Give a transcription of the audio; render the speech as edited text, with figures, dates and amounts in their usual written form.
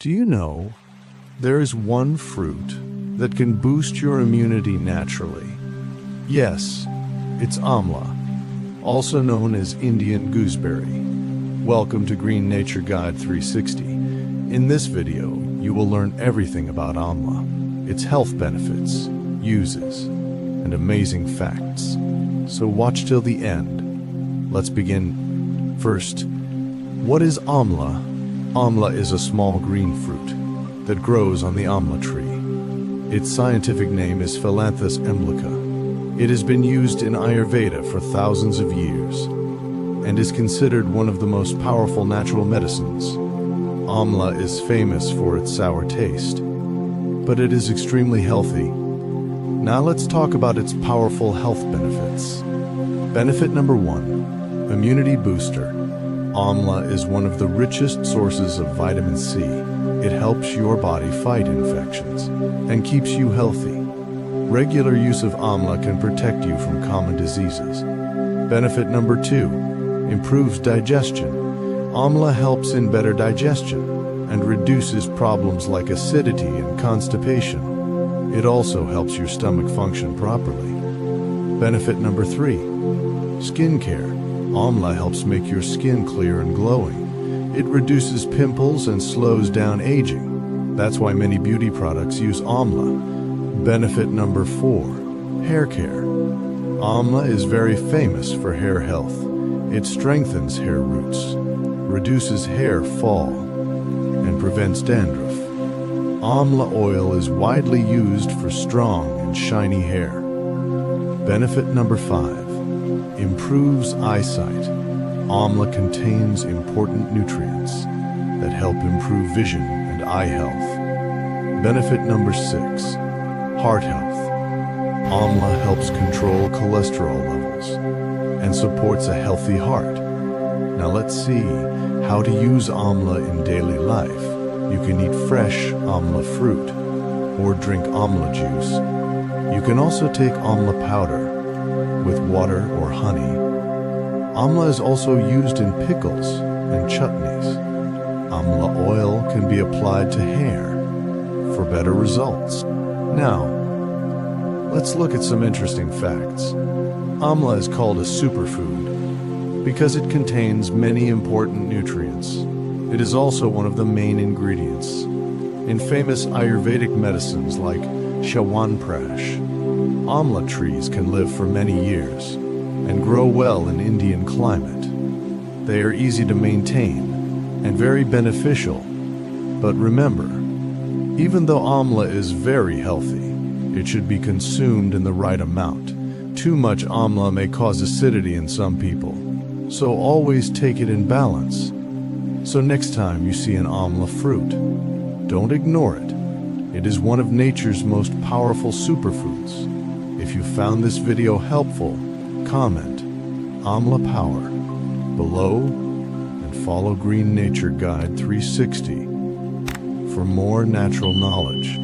Do you know there is one fruit that can boost your immunity naturally? Yes, it's Amla, also known as Indian Gooseberry. Welcome to Green Nature Guide 360. In this video, you will learn everything about Amla, its health benefits, uses, and amazing facts. So watch till the end. Let's begin. First, what is Amla? Amla is a small green fruit that grows on the Amla tree. Its scientific name is Phyllanthus emblica. It has been used in Ayurveda for thousands of years and is considered one of the most powerful natural medicines. Amla is famous for its sour taste, but it is extremely healthy. Now let's talk about its powerful health benefits. Benefit number 1, immunity booster. Amla is one of the richest sources of vitamin C. It helps your body fight infections and keeps you healthy. Regular use of Amla can protect you from common diseases. Benefit number 2, improves digestion. Amla helps in better digestion and reduces problems like acidity and constipation. It also helps your stomach function properly. Benefit number 3, skincare. Amla helps make your skin clear and glowing. It reduces pimples and slows down aging. That's why many beauty products use Amla. Benefit number 4, hair care. Amla is very famous for hair health. It strengthens hair roots, reduces hair fall, and prevents dandruff. Amla oil is widely used for strong and shiny hair. Benefit number 5, improves eyesight. Amla contains important nutrients that help improve vision and eye health. Benefit number 6, heart health. Amla helps control cholesterol levels and supports a healthy heart. Now let's see how to use Amla in daily life. You can eat fresh Amla fruit or drink Amla juice. You can also take Amla powder with water or honey. Amla is also used in pickles and chutneys. Amla oil can be applied to hair for better results. Now, let's look at some interesting facts. Amla is called a superfood because it contains many important nutrients. It is also one of the main ingredients in famous Ayurvedic medicines like Chyawanprash. Amla trees can live for many years and grow well in Indian climate. They are easy to maintain and very beneficial. But remember, even though Amla is very healthy, it should be consumed in the right amount. Too much Amla may cause acidity in some people, so always take it in balance. So next time you see an Amla fruit, don't ignore it. It is one of nature's most powerful superfoods. If you found this video helpful, comment Amla Power below and follow Green Nature Guide 360 for more natural knowledge.